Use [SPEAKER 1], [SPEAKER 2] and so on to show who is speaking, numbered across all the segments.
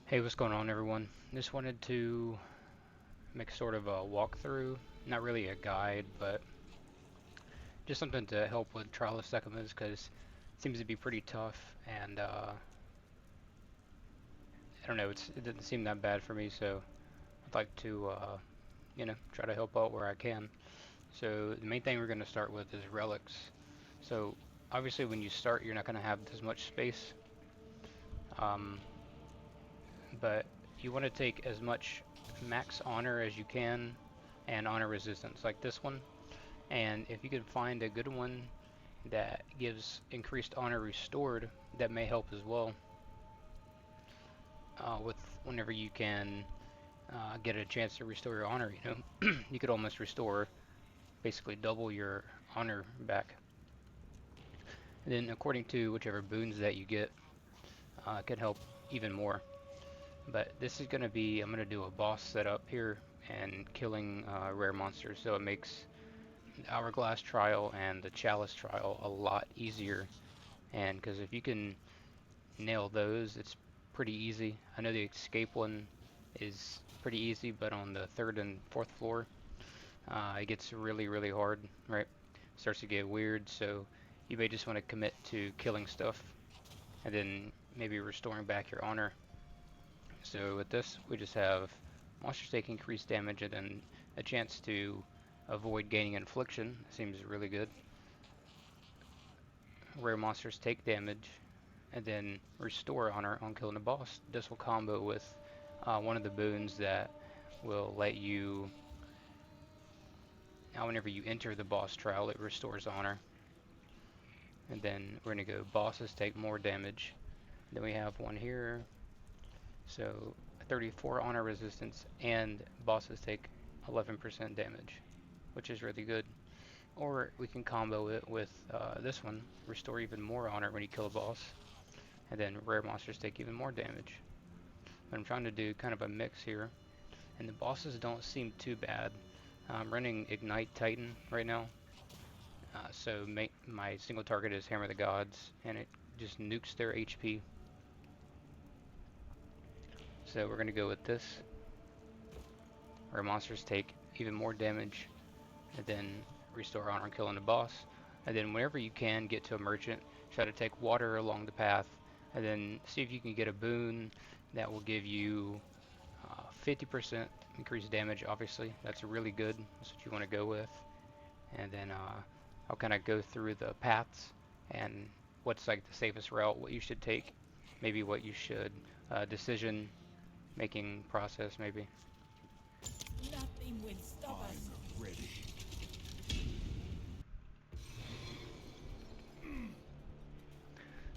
[SPEAKER 1] Hey, what's going on, everyone? Just wanted to make sort of a walkthrough, not really a guide, but just something to help with trial of sekhemas because it seems to be pretty tough, and I don't know, it didn't seem that bad for me, so I'd like to, try to help out where I can. So the main thing we're going to start with is relics. So obviously, when you start, you're not going to have as much space, um, but you want to take as much max honor as you can and honor resistance, like this one. And if you can find a good one that gives increased honor restored, that may help as well. With whenever you can get a chance to restore your honor, you could almost restore basically double your honor back. And then according to whichever boons that you get, can help even more. But this is going to be, I'm going to do a boss setup here and killing rare monsters, so it makes the Hourglass trial and the Chalice trial a lot easier. And because if you can nail those, it's pretty easy. I know the escape one is pretty easy, but on the third and fourth floor, it gets really, really hard, right? Starts to get weird, so you may just want to commit to killing stuff and then maybe restoring back your honor. So with this, we just have monsters take increased damage and then a chance to avoid gaining infliction. Seems really good. Rare monsters take damage and then restore honor on killing a boss. This will combo with one of the boons that will let you, now whenever you enter the boss trial, it restores honor. And then we're going to go bosses take more damage. Then we have one here, so 34 honor resistance, and bosses take 11% damage, which is really good. Or we can combo it with this one, restore even more honor when you kill a boss, and then rare monsters take even more damage. But I'm trying to do kind of a mix here, and the bosses don't seem too bad. I'm running Ignite Titan right now, so my single target is Hammer the Gods, and it just nukes their HP. So we're going to go with this, where monsters take even more damage, and then restore honor killing the boss. And then whenever you can get to a merchant, try to take water along the path, and then see if you can get a boon that will give you 50% increased damage. Obviously, that's really good. That's what you want to go with. And then I'll kind of go through the paths and what's like the safest route, what you should take, maybe what you should, decision making process maybe.
[SPEAKER 2] Nothing will stop us.
[SPEAKER 3] I'm ready.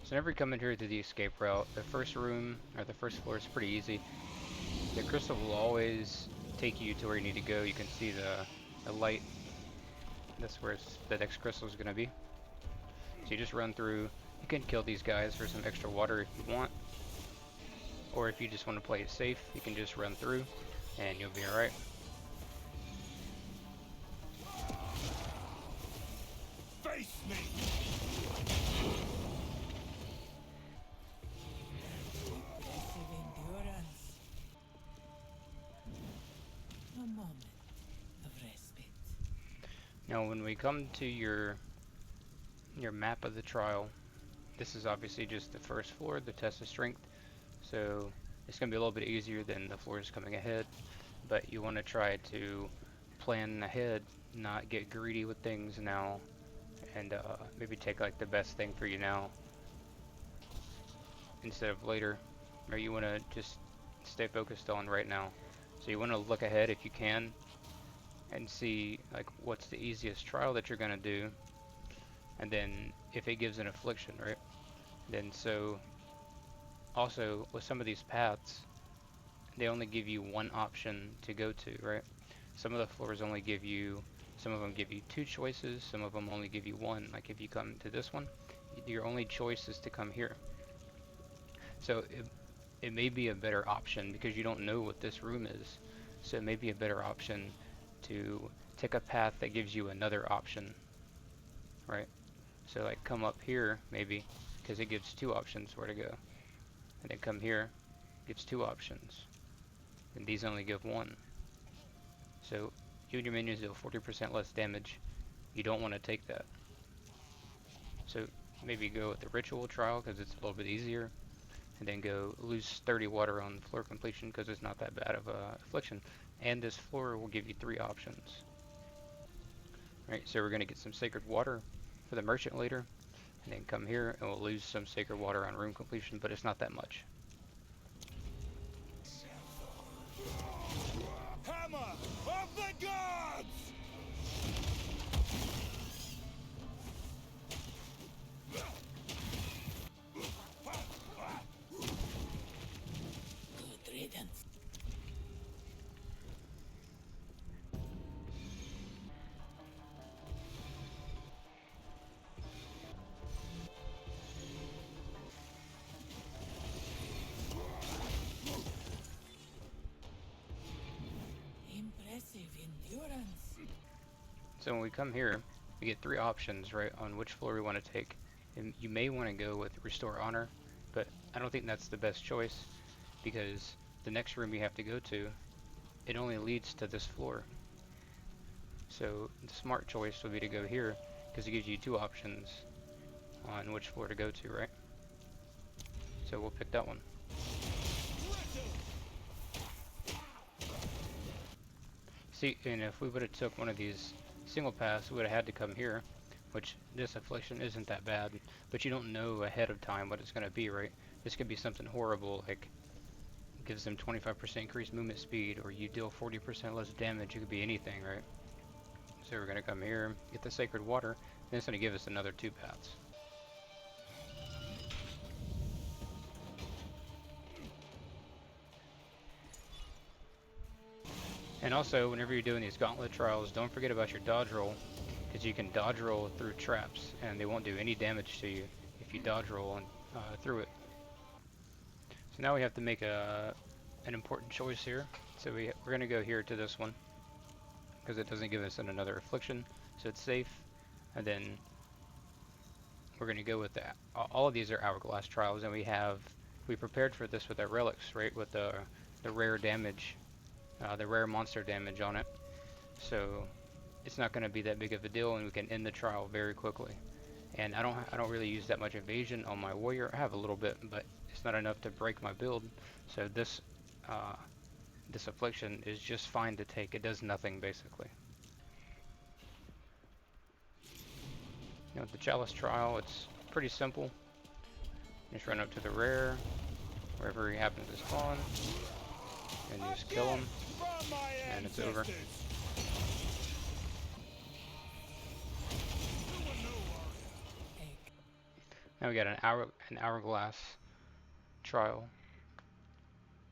[SPEAKER 1] So whenever you come in here to the escape route, the first room or the first floor is pretty easy. The crystal will always take you to where you need to go. You can see the light. That's where the next crystal is going to be. So you just run through. You can kill these guys for some extra water if you want. Or if you just want to play it safe, you can just run through and you'll be alright.
[SPEAKER 3] Face me!
[SPEAKER 2] Impressive endurance. A moment of respite.
[SPEAKER 1] Now when we come to your map of the trial, this is obviously just the first floor, the test of strength. So it's going to be a little bit easier than the floors coming ahead. But you want to try to plan ahead, not get greedy with things now, and maybe take like the best thing for you now instead of later. Or you want to just stay focused on right now. So you want to look ahead if you can and see like what's the easiest trial that you're going to do, and then if it gives an affliction, right? Then so also with some of these paths, they only give you one option to go to, right? Some of the floors only give you, some of them give you two choices, some of them only give you one. Like if you come to this one, your only choice is to come here. So it may be a better option because you don't know what this room is. So it may be a better option to take a path that gives you another option, right? So like come up here maybe because it gives two options where to go, and then come here gives 2 options, and these only give 1. So you and your minions deal 40% less damage. You don't want to take that. So maybe go with the ritual trial because it's a little bit easier, and then go lose 30 water on floor completion because it's not that bad of a affliction. And this floor will give you 3 options. Right, so we're going to get some sacred water for the merchant later, and then come here and we'll lose some sacred water on room completion, but it's not that much.
[SPEAKER 3] Hammer of the gods!
[SPEAKER 2] Good riddance. Impressive endurance.
[SPEAKER 1] So when we come here, we get 3 options, right, on which floor we want to take. And you may want to go with Restore Honor, but I don't think that's the best choice, because the next room you have to go to, it only leads to this floor. So the smart choice would be to go here, because it gives you 2 options on which floor to go to, right? So we'll pick that one. See, and if we would have took one of these single paths, we would have had to come here, which this affliction isn't that bad, but you don't know ahead of time what it's going to be, right? This could be something horrible, like gives them 25% increased movement speed, or you deal 40% less damage. It could be anything, right? So we're going to come here, get the sacred water, and it's going to give us another 2 paths. And also, whenever you're doing these gauntlet trials, don't forget about your dodge roll, because you can dodge roll through traps, and they won't do any damage to you if you dodge roll through it. So now we have to make an important choice here. So we're going to go here to this one, because it doesn't give us another affliction, so it's safe. And then we're going to go with that. All of these are hourglass trials, and we prepared for this with our relics, right, with the rare damage. The rare monster damage on it, so it's not going to be that big of a deal, and we can end the trial very quickly. And I don't really use that much evasion on my warrior. I have a little bit, but it's not enough to break my build. So this affliction is just fine to take. It does nothing basically. With the chalice trial, it's pretty simple. Just run up to the rare, wherever he happens to spawn, and just kill him, and it's over. Now we got an hourglass trial.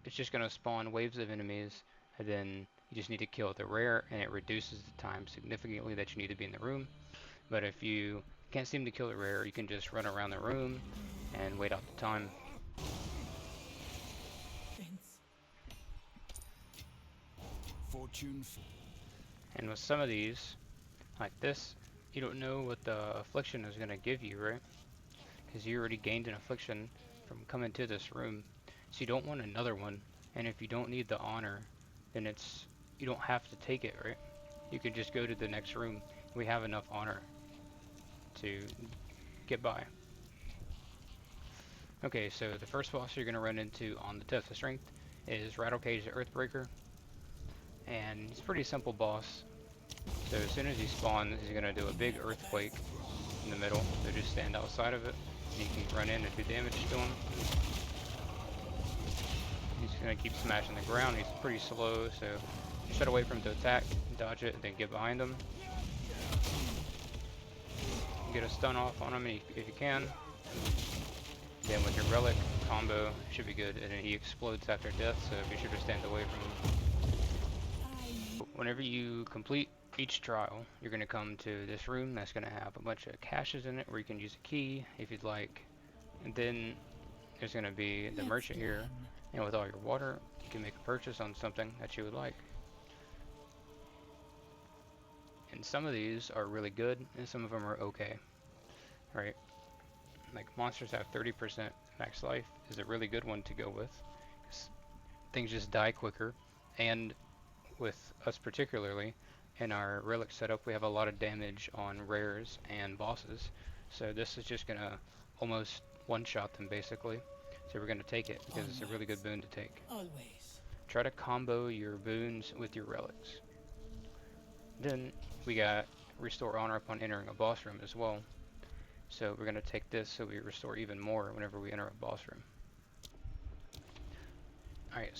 [SPEAKER 1] It's just going to spawn waves of enemies, and then you just need to kill the rare, and it reduces the time significantly that you need to be in the room. But if you can't seem to kill the rare, you can just run around the room and wait out the time.
[SPEAKER 3] Fortune.
[SPEAKER 1] And with some of these, like this, you don't know what the affliction is going to give you, right? Because you already gained an affliction from coming to this room, so you don't want another one. And if you don't need the honor, then you don't have to take it, right? You could just go to the next room. We have enough honor to get by. Okay, so the first boss you're going to run into on the test of strength is Rattlecage the Earthbreaker, and it's a pretty simple boss. So as soon as he spawns, he's going to do a big earthquake in the middle, so just stand outside of it, and you can run in and do damage to him. He's going to keep smashing the ground. He's pretty slow, so shut away from him to attack, dodge it, and then get behind him. Get a stun off on him if you can. Then with your relic combo, should be good, and then he explodes after death, so be sure to stand away from him. Whenever you complete each trial, you're going to come to this room that's going to have a bunch of caches in it where you can use a key if you'd like. And then there's going to be the merchant here, and with all your water, you can make a purchase on something that you would like. And some of these are really good, and some of them are okay, right? Like monsters have 30% max life is a really good one to go with, Things just die quicker, and with us particularly, in our relic setup, we have a lot of damage on rares and bosses. So this is just gonna almost one-shot them basically. So we're gonna take it because it's a really good
[SPEAKER 2] Onwards.
[SPEAKER 1] boon to take.
[SPEAKER 2] Always.
[SPEAKER 1] Try to combo your boons with your relics. Then we got restore honor upon entering a boss room as well. So we're gonna take this so we restore even more whenever we enter a boss room. Alright,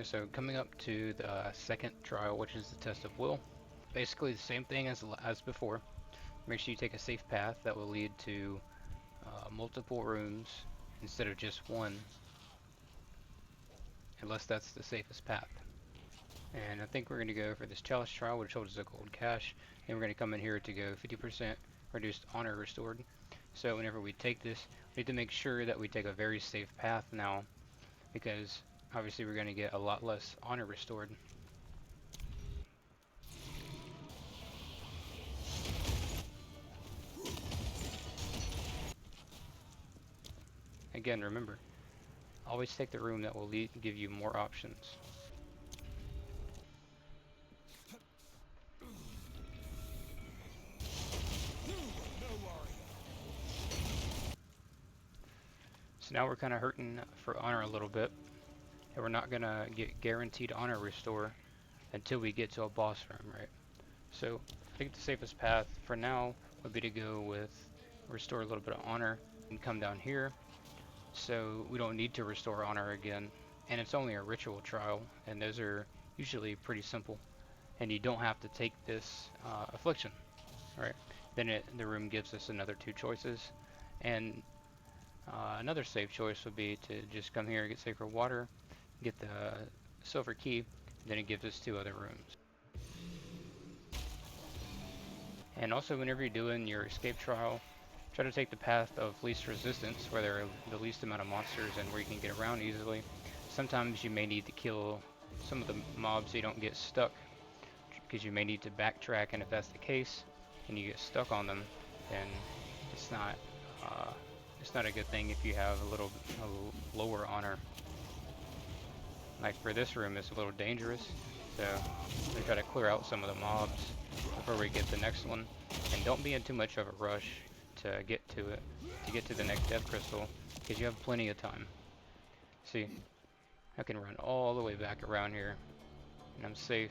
[SPEAKER 1] so coming up to the second trial, which is the test of will. Basically the same thing as before. Make sure you take a safe path that will lead to multiple rooms instead of just one, unless that's the safest path. And I think we're going to go for this chalice trial, which holds the gold cache, and we're going to come in here to go 50% reduced honor restored. So whenever we take this, we need to make sure that we take a very safe path now, because obviously we're going to get a lot less honor restored. Again, remember, always take the room that will give you more options. So now we're kind of hurting for honor a little bit, and we're not going to get guaranteed honor restore until we get to a boss room, right? So I think the safest path for now would be to go with restore a little bit of honor and come down here, so we don't need to restore honor again. And it's only a ritual trial, and those are usually pretty simple, and you don't have to take this affliction, right? Then the room gives us another two choices, and another safe choice would be to just come here and get sacred water, get the silver key, then it gives us two other rooms. And also whenever you're doing your escape trial, try to take the path of least resistance, where there are the least amount of monsters and where you can get around easily. Sometimes you may need to kill some of the mobs so you don't get stuck, because you may need to backtrack, and if that's the case and you get stuck on them, then it's not a good thing if you have a lower honor. Like for this room, it's a little dangerous, so we try to clear out some of the mobs before we get the next one, and don't be in too much of a rush to get to it, to get to the next death crystal, because you have plenty of time. See, I can run all the way back around here, and I'm safe.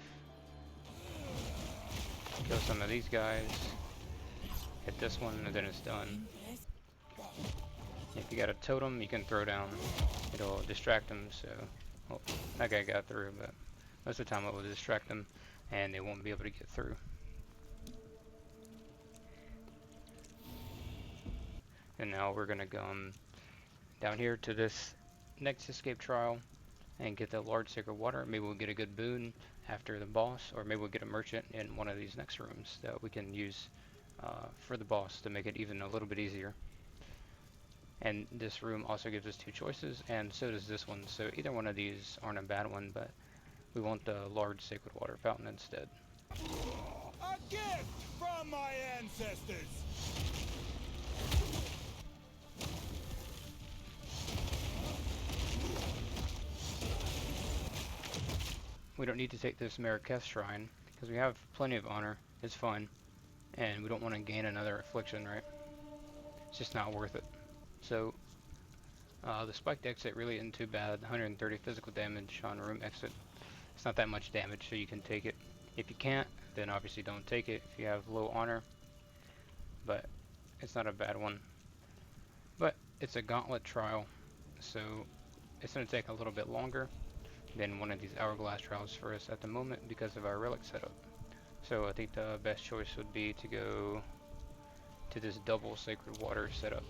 [SPEAKER 1] Kill some of these guys, hit this one, and then it's done. If you got a totem, you can throw down. It'll distract them, so... Well, that guy got through, but most of the time it will distract them, and they won't be able to get through. And now we're going to go down here to this next escape trial and get the large sacred water. Maybe we'll get a good boon after the boss, or maybe we'll get a merchant in one of these next rooms that we can use for the boss to make it even a little bit easier. And this room also gives us two choices, and so does this one. So either one of these aren't a bad one, but we want the large sacred water fountain instead.
[SPEAKER 3] A gift from my ancestors!
[SPEAKER 1] We don't need to take this Marrakech shrine, because we have plenty of honor. It's fine. And we don't want to gain another affliction, right? It's just not worth it. So, the spiked exit really isn't too bad. 130 physical damage on room exit. It's not that much damage, so you can take it. If you can't, then obviously don't take it if you have low honor. But it's not a bad one. But it's a gauntlet trial, so it's going to take a little bit longer than one of these hourglass trials for us at the moment because of our relic setup. So I think the best choice would be to go to this double sacred water setup.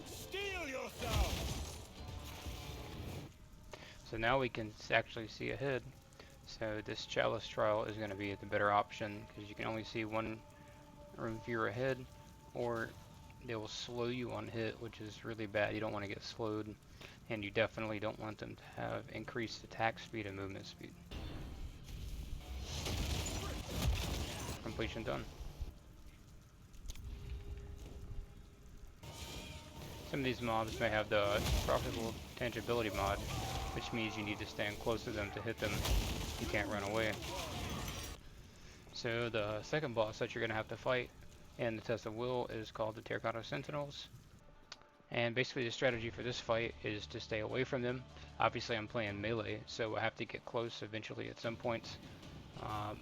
[SPEAKER 3] Steel yourself!
[SPEAKER 1] So now we can actually see ahead. So this chalice trial is going to be the better option, because you can only see one room view ahead, or they will slow you on hit, which is really bad. You don't want to get slowed, and you definitely don't want them to have increased attack speed and movement speed. completion done. Some of these mobs may have the profitable tangibility mod, which means you need to stand close to them to hit them. You can't run away. So the second boss that you're going to have to fight in the Test of Will is called the Terracotta Sentinels. And basically the strategy for this fight is to stay away from them. Obviously I'm playing melee, so I have to get close eventually at some points.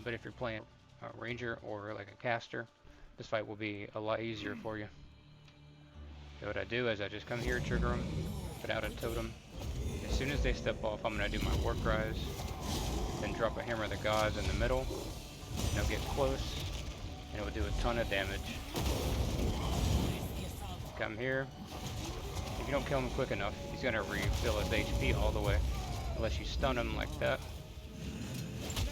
[SPEAKER 1] But if you're playing a ranger or like a caster, this fight will be a lot easier for you. So what I do is I just come here, trigger them, put out a totem. As soon as they step off, I'm going to do my war cries, then drop a hammer of the gods in the middle, and they'll get close, and it will do a ton of damage. Come here. If you don't kill him quick enough, he's going to refill his HP all the way, unless you stun him like that.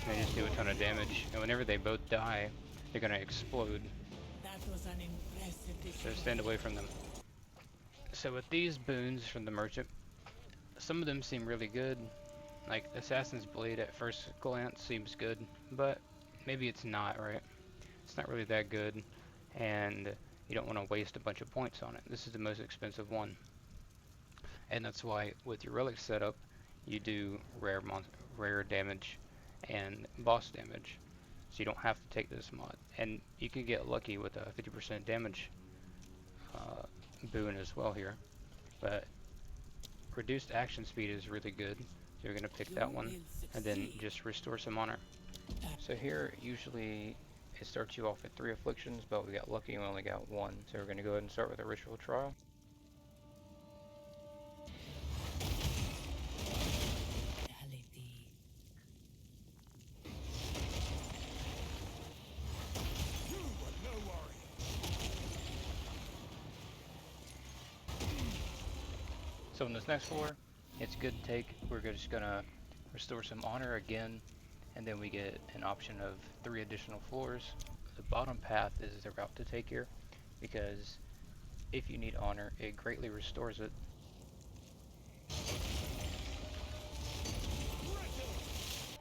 [SPEAKER 1] They just do a ton of damage, and whenever they both die, they're going to explode.
[SPEAKER 2] That was an impressive
[SPEAKER 1] So stand away from them. So with these boons from the merchant, some of them seem really good. Like Assassin's Blade at first glance seems good, but maybe it's not, right? It's not really that good, and you don't want to waste a bunch of points on it. This is the most expensive one. And that's why with your relic setup, you do rare damage and boss damage. So you don't have to take this mod. And you can get lucky with a 50% damage boon as well here. But reduced action speed is really good. So you're going to pick that one and then just restore some honor. So here usually it starts you off at 3 afflictions, but we got lucky and we only got 1. So we're going to go ahead and start with a ritual trial. So in this next floor, it's good to take. We're just gonna restore some honor again, and then we get an option of 3 additional floors. The bottom path is the route to take here, because if you need honor, it greatly restores it.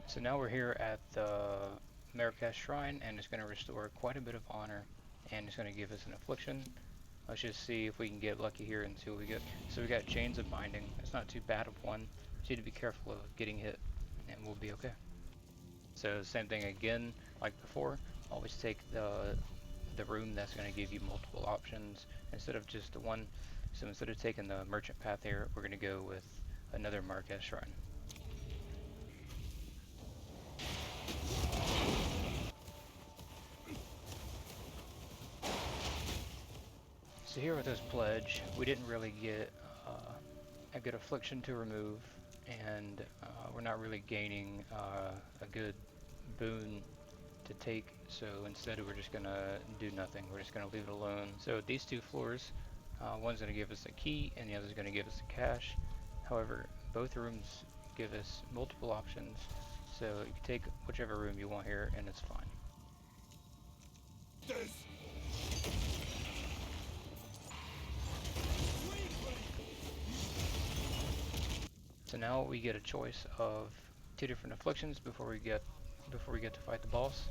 [SPEAKER 1] So now we're here at the Marrakesh Shrine, and it's gonna restore quite a bit of honor, and it's gonna give us an affliction. Let's just see if we can get lucky here and see what we get. So we got Chains of Binding. It's not too bad of one. Just need to be careful of getting hit, and we'll be okay. So same thing again, like before. Always take the room that's going to give you multiple options instead of just the one. So instead of taking the merchant path here, we're going to go with another Marrakesh Shrine. So here with this pledge, we didn't really get a good affliction to remove, and we're not really gaining a good boon to take, so instead we're just gonna do nothing. We're just gonna leave it alone. So these 2 floors, one's gonna give us a key and the other's gonna give us a cache. However, both rooms give us multiple options, so you can take whichever room you want here and it's fine. So now we get a choice of 2 different afflictions before we get to fight the boss,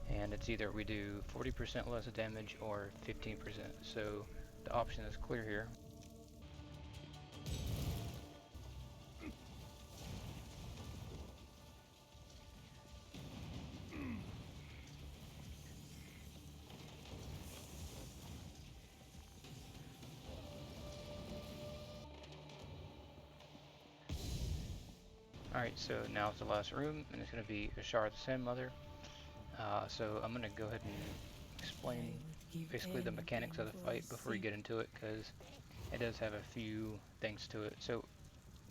[SPEAKER 1] and it's either we do 40% less damage or 15%. So the option is clear here. Alright, so now it's the last room, and it's going to be Ashar the Sand Mother. So I'm going to go ahead and explain basically the mechanics of the fight before we get into it, because it does have a few things to it. So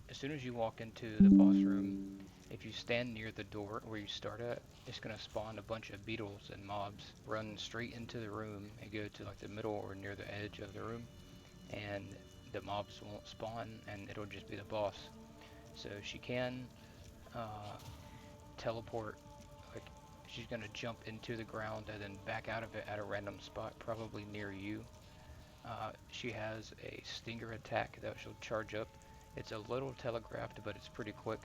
[SPEAKER 1] as soon as you walk into the boss room, if you stand near the door where you start at, it's going to spawn a bunch of beetles and mobs. Run straight into the room and go to like the middle or near the edge of the room, and the mobs won't spawn and it'll just be the boss. So she can teleport, like she's gonna jump into the ground and then back out of it at a random spot, probably near you. She has a stinger attack that she'll charge up. It's a little telegraphed, but it's pretty quick,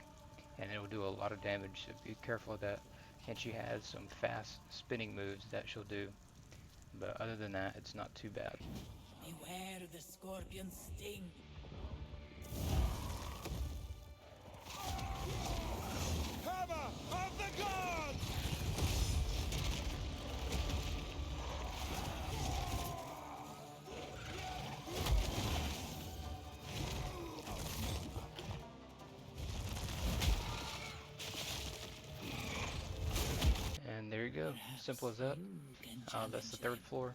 [SPEAKER 1] and it'll do a lot of damage, so be careful of that. and she has some fast spinning moves that she'll do. But other than that, it's not too bad.
[SPEAKER 2] Beware the scorpion's sting.
[SPEAKER 3] Hammer of the gods!
[SPEAKER 1] And there you go, simple as that. That's the third floor.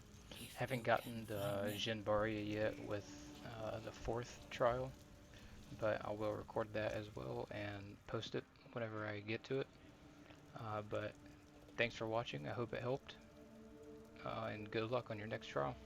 [SPEAKER 1] Haven't gotten the Jinbaria yet with the fourth trial, but I will record that as well and post it whenever I get to it. But thanks for watching, I hope it helped, and good luck on your next trial.